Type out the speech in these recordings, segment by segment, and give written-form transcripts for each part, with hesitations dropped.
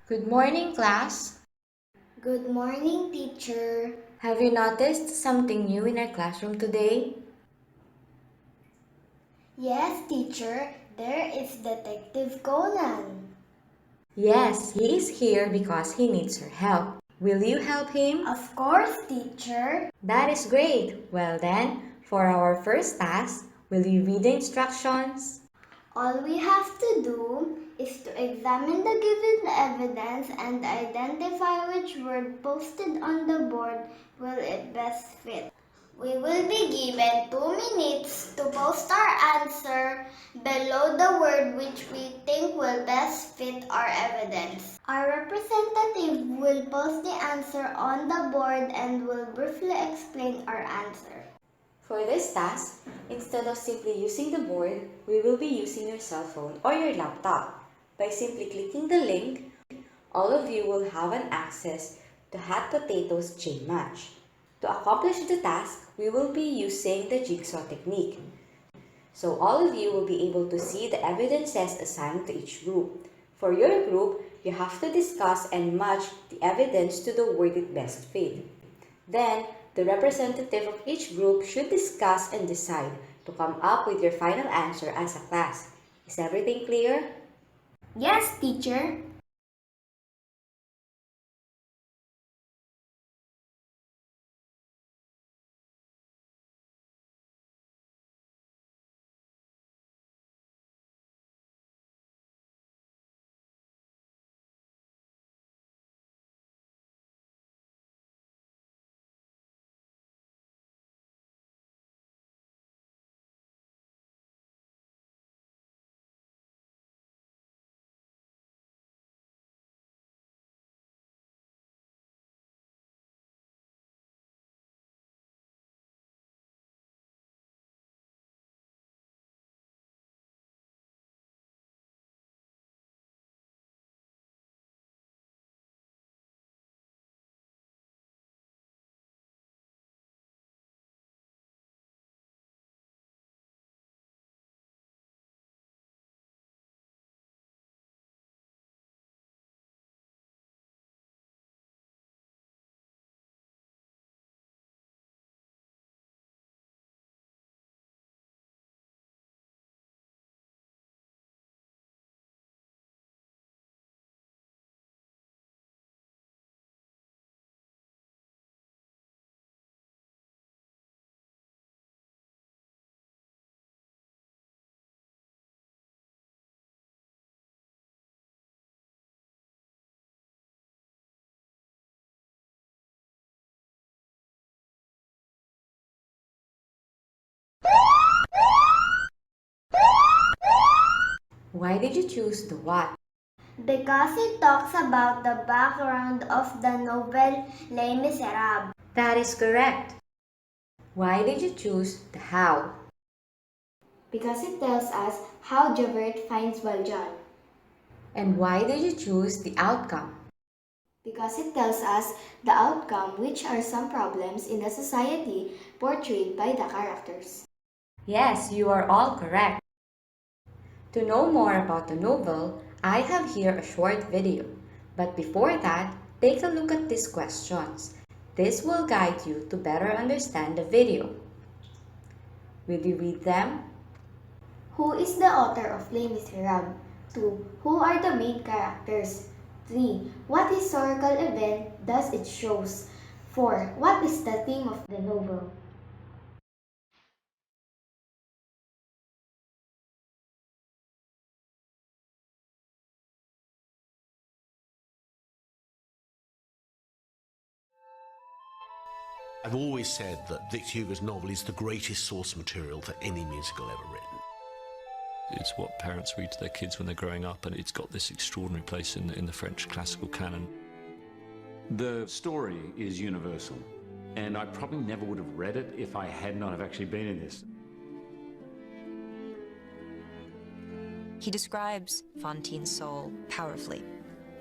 Good morning, class. Good morning, teacher. Have you noticed something new in our classroom today? Yes, teacher, there is Detective Conan. Yes, he is here because he needs your help. Will you help him? Of course, teacher. That is great. Well then, for our first task, will you read the instructions? All we have to do is to examine the given evidence and identify which word posted on the board will it best fit. We will be given 2 minutes to post our answer below the word which we think will best fit our evidence. Our representative will post the answer on the board and will briefly explain our answer. For this task, instead of simply using the board, we will be using your cell phone or your laptop. By simply clicking the link, all of you will have an access to Hot Potatoes Chain Match. To accomplish the task, we will be using the jigsaw technique. So all of you will be able to see the evidences assigned to each group. For your group, you have to discuss and match the evidence to the word it best fit. Then, the representative of each group should discuss and decide to come up with your final answer as a class. Is everything clear? Yes, teacher. Why did you choose the what? Because it talks about the background of the novel Les Miserables. That is correct. Why did you choose the how? Because it tells us how Javert finds Valjean. And why did you choose the outcome? Because it tells us the outcome, which are some problems in the society portrayed by the characters. Yes, you are all correct. To know more about the novel, I have here a short video. But before that, take a look at these questions. This will guide you to better understand the video. Will you read them? Who is the author of Les Miserables? 2. Who are the main characters? 3. What historical event does it shows? 4. What is the theme of the novel? I've always said that Victor Hugo's novel is the greatest source material for any musical ever written. It's what parents read to their kids when they're growing up, and it's got this extraordinary place in the French classical canon. The story is universal, and I probably never would have read it if I had not have actually been in this. He describes Fantine's soul powerfully,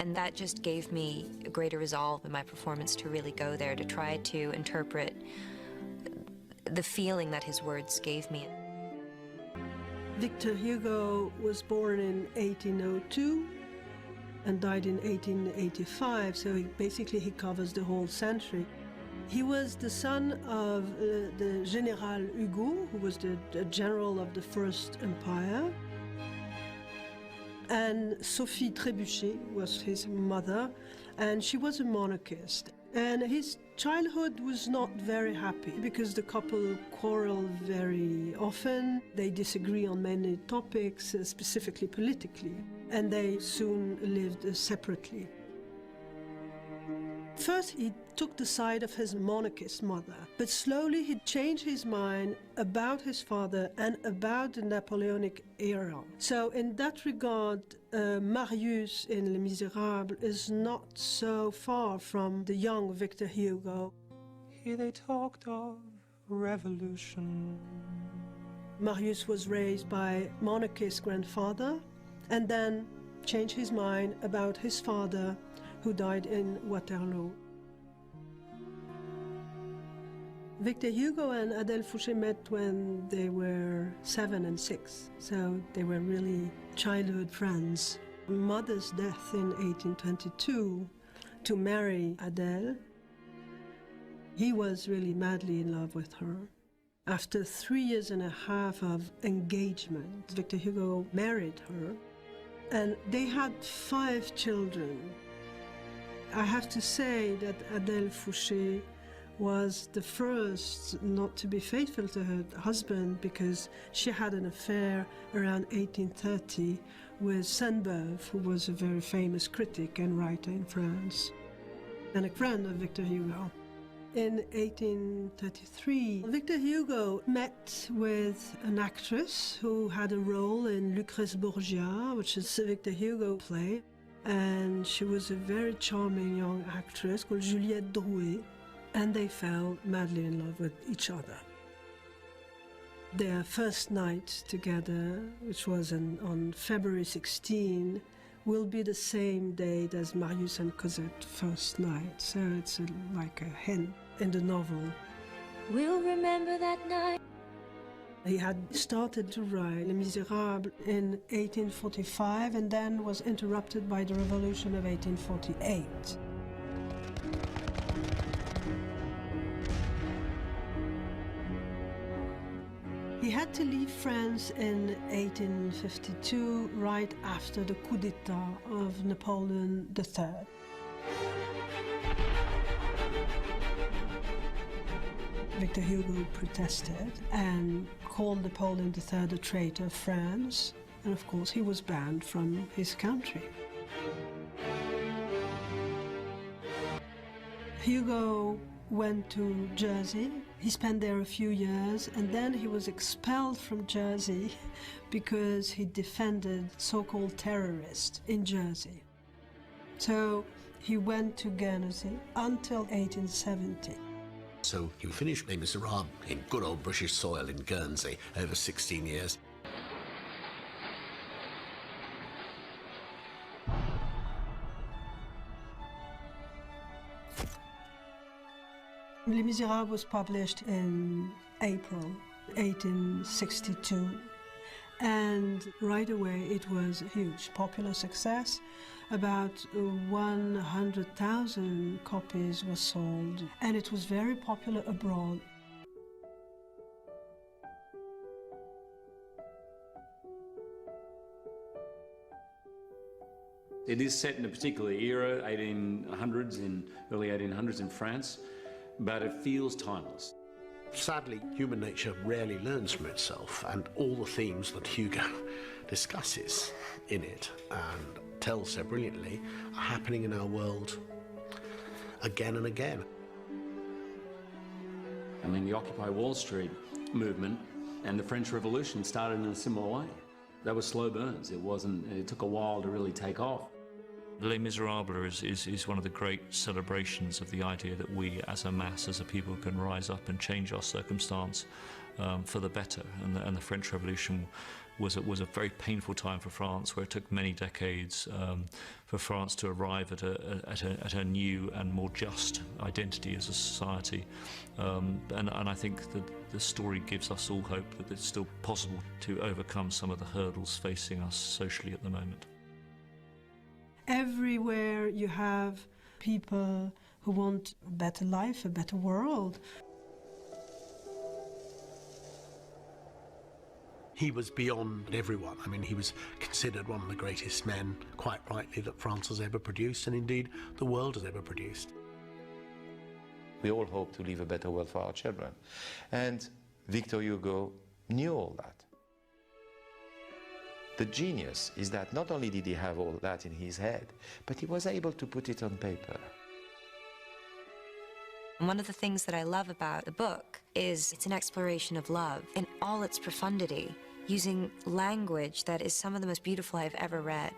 and that just gave me a greater resolve in my performance to really go there, to try to interpret the feeling that his words gave me. Victor Hugo was born in 1802 and died in 1885, so he covers the whole century. He was the son of the General Hugo, who was the general of the First Empire, and Sophie Trébuchet was his mother, and she was a monarchist. And his childhood was not very happy because the couple quarrel very often. They disagree on many topics, specifically politically, and they soon lived separately. First, he took the side of his monarchist mother, but slowly he changed his mind about his father and about the Napoleonic era. So in that regard, Marius in Les Miserables is not so far from the young Victor Hugo. Here they talked of revolution. Marius was raised by monarchist grandfather and then changed his mind about his father, who died in Waterloo. Victor Hugo and Adèle Fouché met when they were 7 and 6, so they were really childhood friends. Mother's death in 1822 to marry Adèle, he was really madly in love with her. After 3 years and a half of engagement, Victor Hugo married her, and they had 5 children. I have to say that Adèle Fouché was the first not to be faithful to her husband because she had an affair around 1830 with Sainte-Beuve, who was a very famous critic and writer in France, and a friend of Victor Hugo. In 1833, Victor Hugo met with an actress who had a role in Lucrèce Borgia, which is a Victor Hugo play. And she was a very charming young actress called Juliette Drouet, and they fell madly in love with each other. Their first night together, which was on February 16, will be the same date as Marius and Cosette's first night, so it's like a hint in the novel. We'll remember that night. He had started to write Les Miserables in 1845 and then was interrupted by the Revolution of 1848. He had to leave France in 1852, right after the coup d'etat of Napoleon III. Victor Hugo protested and called Napoleon III a traitor of France, and of course he was banned from his country. Hugo went to Jersey. He spent there a few years, and then he was expelled from Jersey because he defended so-called terrorists in Jersey. So he went to Guernsey until 1870. So he finished Les Miserables in good old British soil in Guernsey over 16 years. Les Miserables was published in April 1862, and right away it was a huge popular success. About 100,000 copies were sold, and it was very popular abroad. It is set in a particular era, 1800s, early 1800s in France, but it feels timeless. Sadly, human nature rarely learns from itself, and all the themes that Hugo discusses in it and tells so brilliantly are happening in our world again and again. I mean, the Occupy Wall Street movement and the French Revolution started in a similar way. They were slow burns. It took a while to really take off. Les Miserables is one of the great celebrations of the idea that we as a mass, as a people, can rise up and change our circumstance for the better. And the French Revolution was a very painful time for France, where it took many decades for France to arrive at a new and more just identity as a society. And I think that the story gives us all hope that it's still possible to overcome some of the hurdles facing us socially at the moment. Everywhere you have people who want a better life, a better world. He was beyond everyone. I mean, he was considered one of the greatest men, quite rightly, that France has ever produced, and indeed the world has ever produced. We all hope to leave a better world for our children. And Victor Hugo knew all that. The genius is that not only did he have all that in his head, but he was able to put it on paper. One of the things that I love about the book is it's an exploration of love in all its profundity, using language that is some of the most beautiful I've ever read.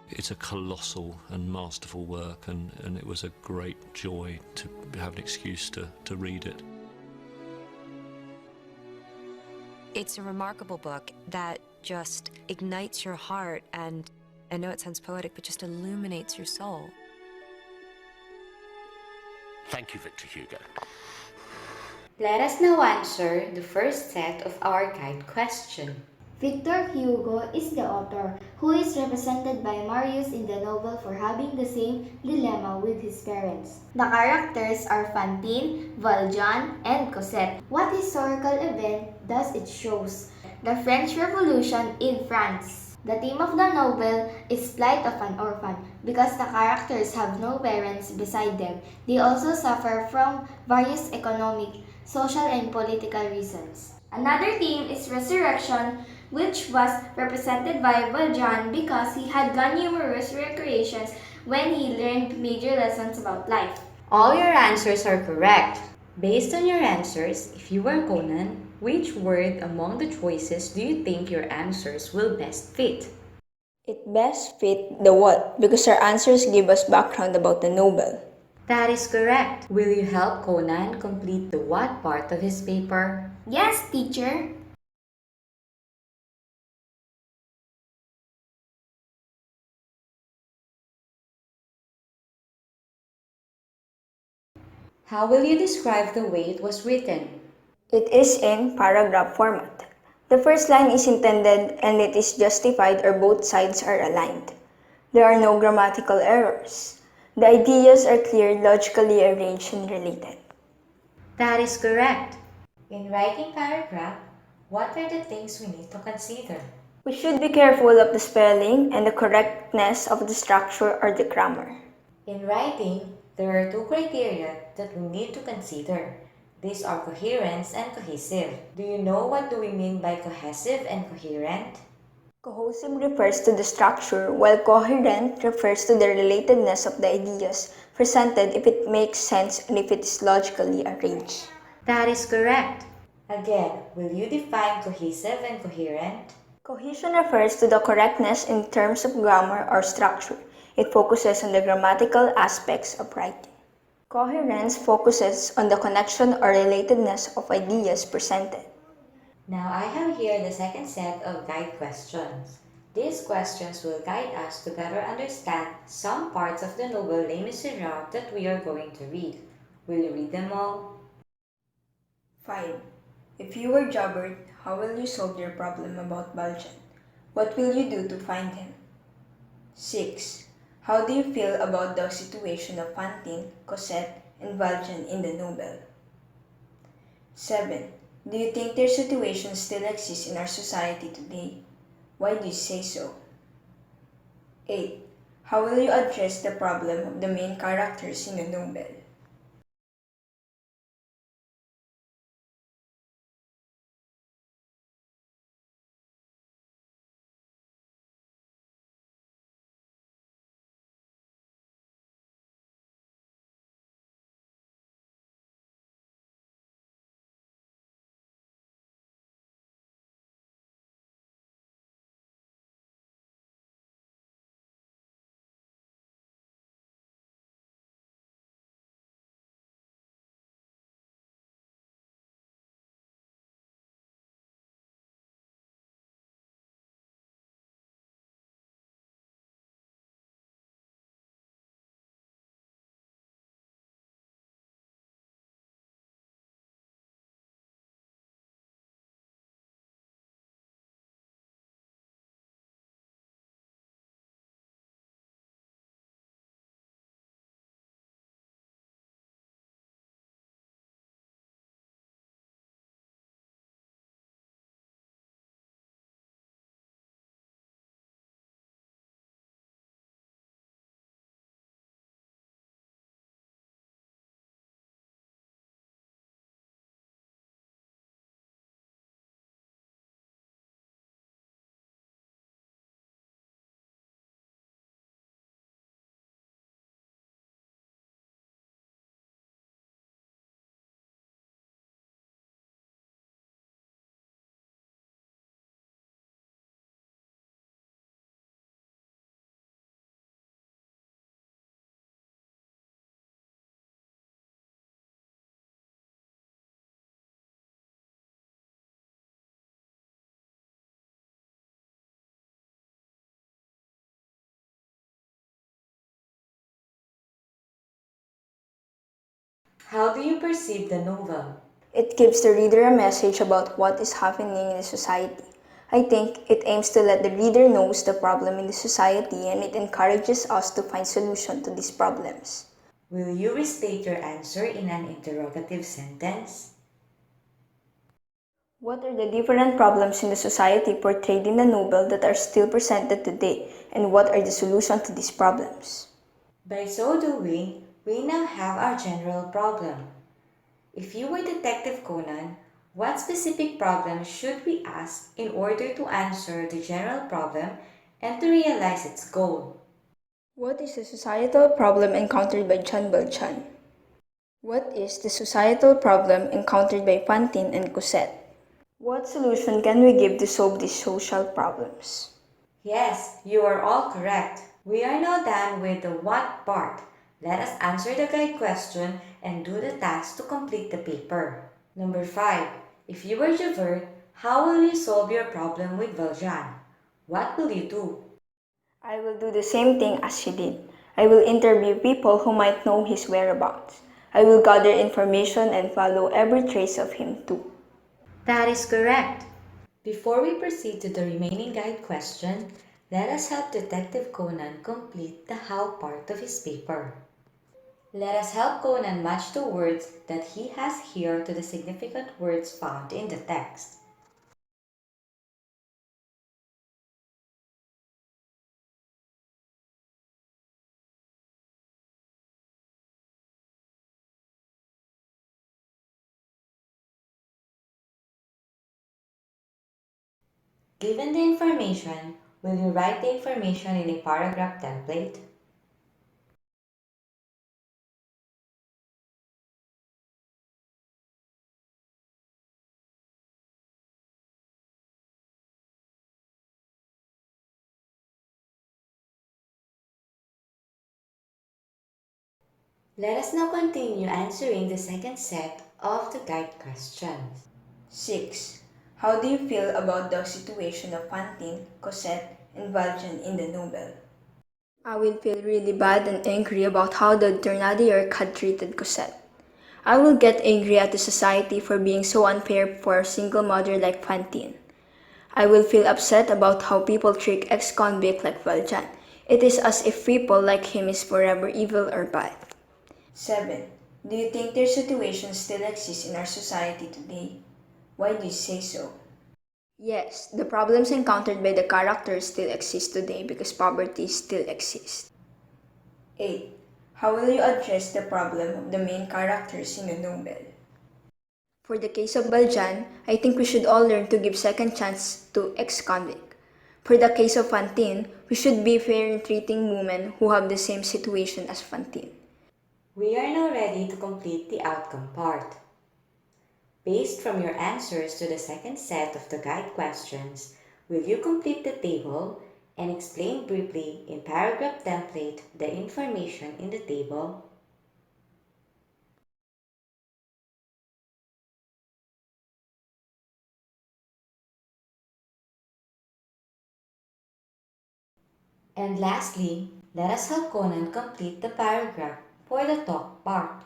It's a colossal and masterful work, and it was a great joy to have an excuse to read it. It's a remarkable book that just ignites your heart and, I know it sounds poetic, but just illuminates your soul. Thank you, Victor Hugo. Let us now answer the first set of our guide question. Victor Hugo is the author, who is represented by Marius in the novel for having the same dilemma with his parents. The characters are Fantine, Valjean, and Cosette. What historical event does it show? The French Revolution in France. The theme of the novel is plight of an orphan. Because the characters have no parents beside them, they also suffer from various economic, social, and political reasons. Another theme is resurrection, which was represented by Valjean because he had gone numerous recreations when he learned major lessons about life. All your answers are correct. Based on your answers, if you were Conan, which word among the choices do you think your answers will best fit? It best fit the what because our answers give us background about the novel. That is correct. Will you help Conan complete the what part of his paper? Yes, teacher. How will you describe the way it was written? It is in paragraph format. The first line is intended and it is justified or both sides are aligned. There are no grammatical errors. The ideas are clear, logically arranged, and related. That is correct. In writing paragraph, what are the things we need to consider? We should be careful of the spelling and the correctness of the structure or the grammar. In writing, there are two criteria that we need to consider. These are coherence and cohesive. Do you know what do we mean by cohesive and coherent? Cohesive refers to the structure, while coherent refers to the relatedness of the ideas presented if it makes sense and if it is logically arranged. That is correct. Again, will you define cohesive and coherent? Cohesion refers to the correctness in terms of grammar or structure. It focuses on the grammatical aspects of writing. Coherence focuses on the connection or relatedness of ideas presented. Now I have here the second set of guide questions. These questions will guide us to better understand some parts of the novel Les Miserables that we are going to read. Will you read them all? 5. If you were Joubert, how will you solve your problem about Valjean? What will you do to find him? 6. How do you feel about the situation of Fantine, Cosette, and Valjean in the novel? 7. Do you think their situation still exists in our society today? Why do you say so? 8. How will you address the problem of the main characters in the novel? How do you perceive the novel? It gives the reader a message about what is happening in the society. I think it aims to let the reader knows the problem in the society and it encourages us to find solution to these problems. Will you restate your answer in an interrogative sentence? What are the different problems in the society portrayed in the novel that are still presented today, and what are the solutions to these problems? By so doing, we now have our general problem. If you were Detective Conan, what specific problem should we ask in order to answer the general problem and to realize its goal? What is the societal problem encountered by John Valjean? What is the societal problem encountered by Fantine and Cosette? What solution can we give to solve these social problems? Yes, you are all correct. We are now done with the what part. Let us answer the guide question and do the task to complete the paper. Number 5. If you were Javert, how will you solve your problem with Valjean? What will you do? I will do the same thing as she did. I will interview people who might know his whereabouts. I will gather information and follow every trace of him too. That is correct. Before we proceed to the remaining guide question, let us help Detective Conan complete the how part of his paper. Let us help Conan match the words that he has here to the significant words found in the text. Given the information, will you write the information in a paragraph template? Let us now continue answering the second set of the guide questions. 6. How do you feel about the situation of Fantine, Cosette, and Valjean in the novel? I will feel really bad and angry about how the Thénardier had treated Cosette. I will get angry at the society for being so unfair for a single mother like Fantine. I will feel upset about how people treat ex-convict like Valjean. It is as if people like him is forever evil or bad. 7. Do you think their situation still exists in our society today? Why do you say so? Yes, the problems encountered by the characters still exist today because poverty still exists. 8. How will you address the problem of the main characters in the novel? For the case of Valjean, I think we should all learn to give second chance to ex-convict. For the case of Fantine, we should be fair in treating women who have the same situation as Fantine. We are now ready to complete the outcome part. Based from your answers to the second set of the guide questions, will you complete the table and explain briefly in paragraph template the information in the table? And lastly, let us help Conan complete the paragraph for the talk part.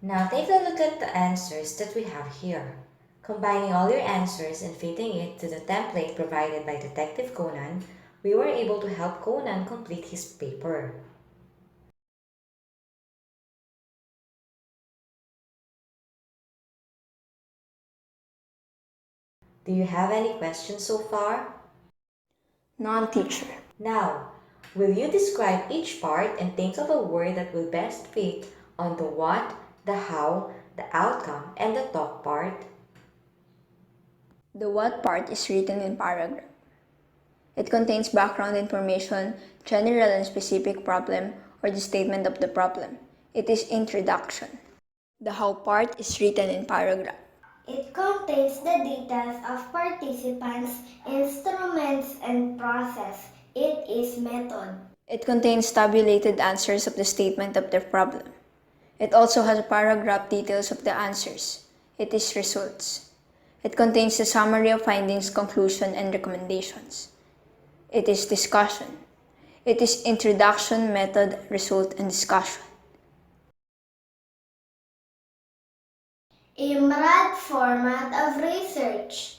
Now take a look at the answers that we have here. Combining all your answers and fitting it to the template provided by Detective Conan, we were able to help Conan complete his paper. Do you have any questions so far? None, teacher. Now, will you describe each part and think of a word that will best fit on the what, the how, the outcome, and the talk part? The what part is written in paragraph. It contains background information, general and specific problem, or the statement of the problem. It is introduction. The how part is written in paragraph. It contains the details of participants, instruments, and process. It is method. It contains tabulated answers of the statement of the problem. It also has paragraph details of the answers. It is results. It contains a summary of findings, conclusion, and recommendations. It is discussion. It is introduction, method, result, and discussion. A broad format of research.